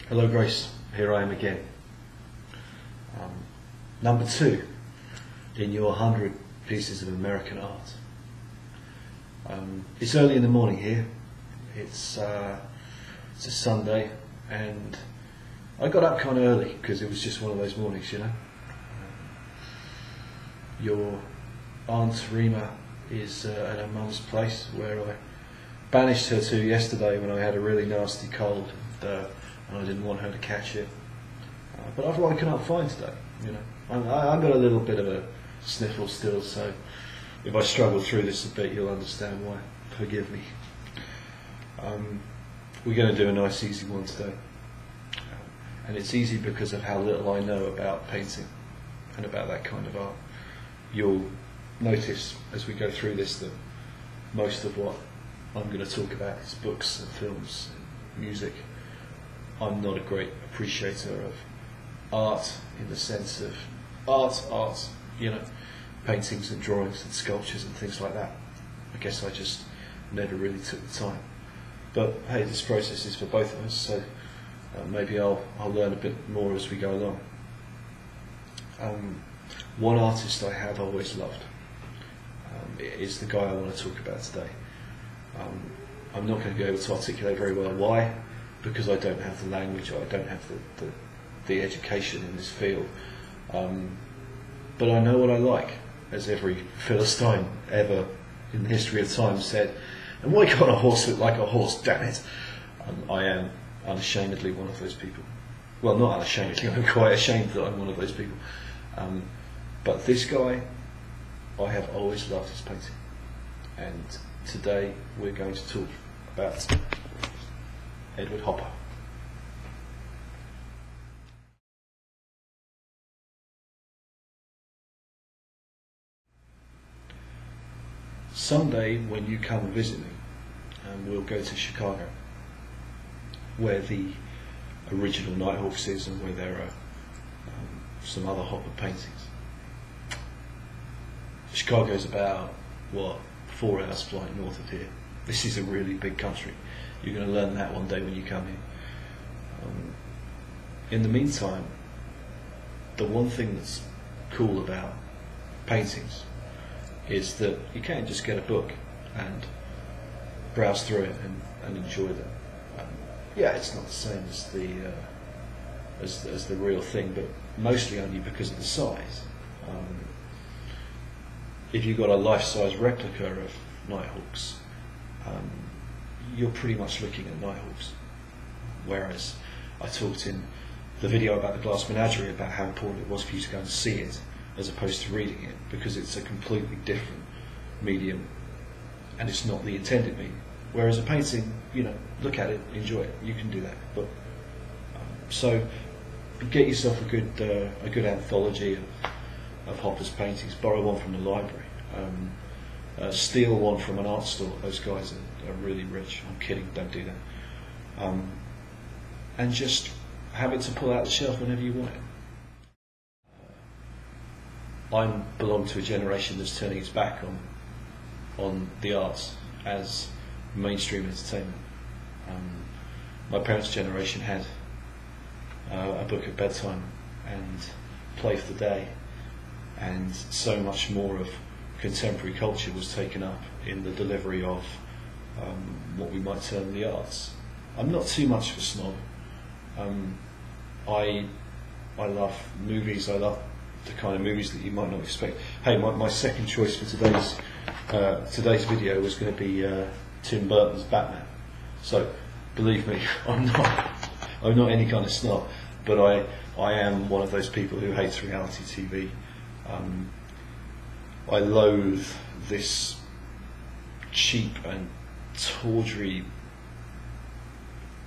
Hello Grace, here I am again. Number 2 in your 100 pieces of American art. It's early in the morning here. It's a Sunday, and I got up kind of early because it was just one of those mornings, you know. Your Aunt Rima is at her mum's place, where I banished her to yesterday when I had a really nasty cold, and I didn't want her to catch it. But I've woken up fine today, you know. I've got a little bit of a sniffle still, so if I struggle through this a bit, you'll understand why. Forgive me. We're going to do a nice easy one today. And it's easy because of how little I know about painting and about that kind of art. You'll notice as we go through this that most of what I'm going to talk about is books and films and music. I'm not a great appreciator of art in the sense of art, you know, paintings and drawings and sculptures and things like that. I guess I just never really took the time. But hey, this process is for both of us, so maybe I'll learn a bit more as we go along. One artist I have always loved is the guy I want to talk about today. I'm not going to be able to articulate very well why, because I don't have the language, or I don't have the education in this field. But I know what I like, as every Philistine ever in the history of time said. And why can't a horse look like a horse, damn it? I am unashamedly one of those people. Well, not unashamedly, I'm quite ashamed that I'm one of those people. But this guy, I have always loved his painting. And today we're going to talk about Edward Hopper. Someday when you come and visit me, we'll go to Chicago, where the original Nighthawks is and where there are some other Hopper paintings. Chicago's about, 4 hours flight north of here. This is a really big country. You're going to learn that one day when you come here. In the meantime, the one thing that's cool about paintings is that you can't just get a book and browse through it and enjoy them. Yeah, it's not the same as the real thing, but mostly only because of the size. If you've got a life-size replica of Nighthawks, you're pretty much looking at Nighthawks. Whereas I talked in the video about the Glass Menagerie about how important it was for you to go and see it as opposed to reading it, because it's a completely different medium and it's not the intended medium. Whereas a painting, you know, look at it, enjoy it, you can do that. But so get yourself a good anthology of Hopper's paintings, borrow one from the library, steal one from an art store. Those guys are really rich. I'm kidding, don't do that. And just have it to pull out the shelf whenever you want it. I belong to a generation that's turning its back on the arts as mainstream entertainment. My parents' generation had a book at bedtime and play for the day, and so much more of contemporary culture was taken up in the delivery of what we might term the arts. I'm not too much of a snob. I love movies. I love the kind of movies that you might not expect. Hey, my second choice for today's video was going to be Tim Burton's Batman. So believe me, I'm not any kind of snob, but I am one of those people who hates reality TV. I loathe this cheap and tawdry,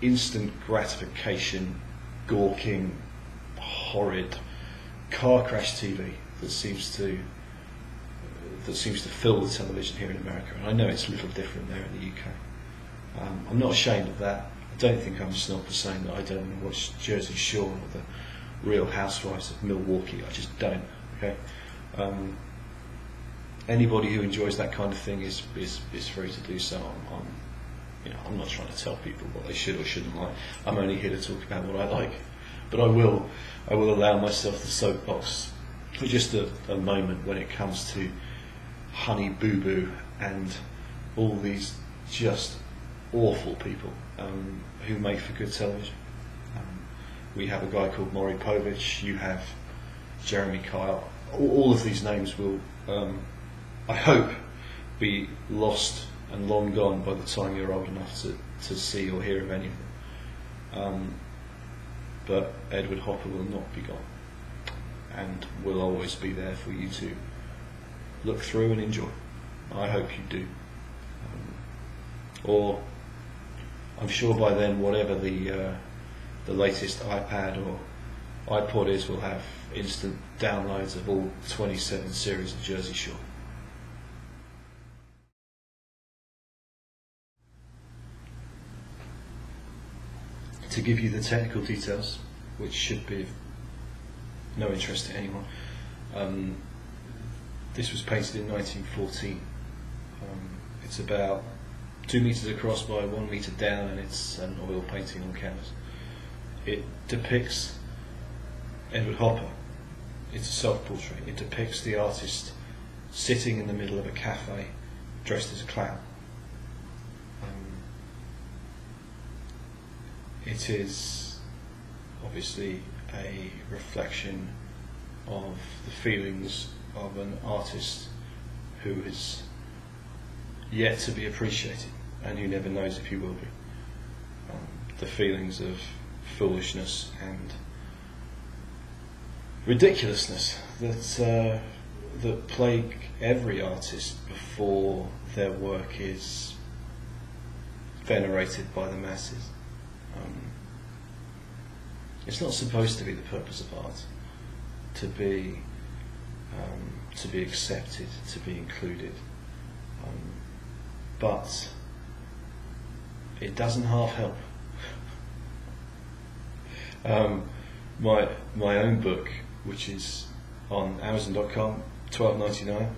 instant gratification, gawking, horrid car crash TV that seems to fill the television here in America. And I know it's a little different there in the UK. I'm not ashamed of that. I don't think I'm a snob for saying that I don't watch Jersey Shore or the Real Housewives of Milwaukee. I just don't. Okay. Anybody who enjoys that kind of thing is free to do so. I'm not trying to tell people what they should or shouldn't like. I'm only here to talk about what I like. But I will allow myself the soapbox for just a moment when it comes to Honey Boo Boo and all these just awful people who make for good television. We have a guy called Maury Povich, you have Jeremy Kyle. All of these names will, I hope, be lost and long gone by the time you're old enough to see or hear of any of them. But Edward Hopper will not be gone, and will always be there for you to look through and enjoy. I hope you do. Or I'm sure by then, whatever the latest iPad or iPod is, will have instant downloads of all 27 series of Jersey Shore. To give you the technical details, which should be of no interest to anyone, this was painted in 1914. It's about 2 meters across by 1 meter down, and it's an oil painting on canvas. It depicts Edward Hopper. It's a self-portrait. It depicts the artist sitting in the middle of a cafe, dressed as a clown. It is obviously a reflection of the feelings of an artist who is yet to be appreciated, and who never knows if he will be. The feelings of foolishness and ridiculousness that plague every artist before their work is venerated by the masses. It's not supposed to be the purpose of art to be accepted, to be included, but it doesn't half help. My own book, which is on Amazon.com, $12.99,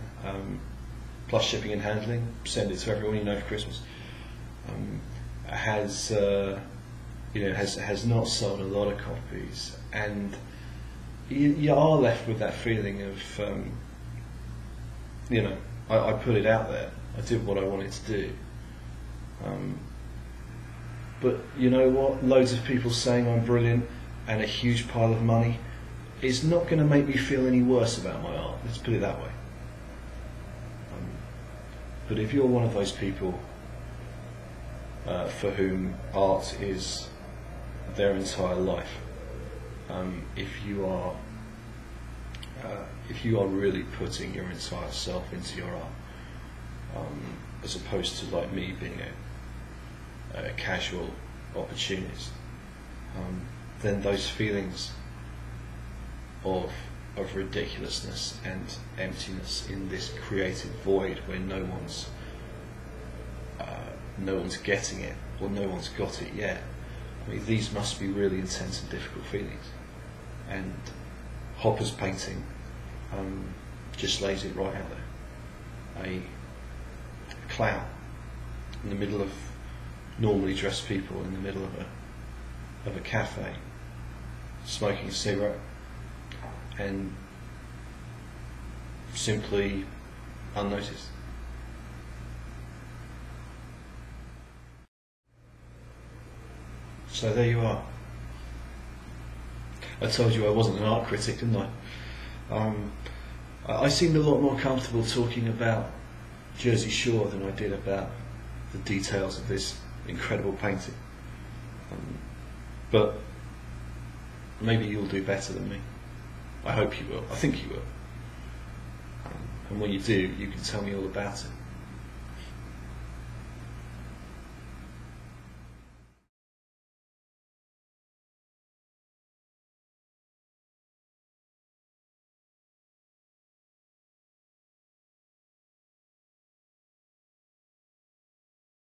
plus shipping and handling. Send it to everyone you know for Christmas. Has not sold a lot of copies, and you are left with that feeling of, I put it out there, I did what I wanted to do, but you know what, loads of people saying I'm brilliant and a huge pile of money is not going to make me feel any worse about my art, let's put it that way. But if you're one of those people for whom art is their entire life, if you are really putting your entire self into your art, as opposed to like me being a casual opportunist, then those feelings of ridiculousness and emptiness in this creative void where no one's getting it, or no one's got it yet. I mean, these must be really intense and difficult feelings, and Hopper's painting just lays it right out there. A clown in the middle of normally dressed people, in the middle of a cafe, smoking a cigarette, and simply unnoticed. So there you are. I told you I wasn't an art critic, didn't I? I seemed a lot more comfortable talking about Jersey Shore than I did about the details of this incredible painting. But maybe you'll do better than me. I hope you will. I think you will. And when you do, you can tell me all about it.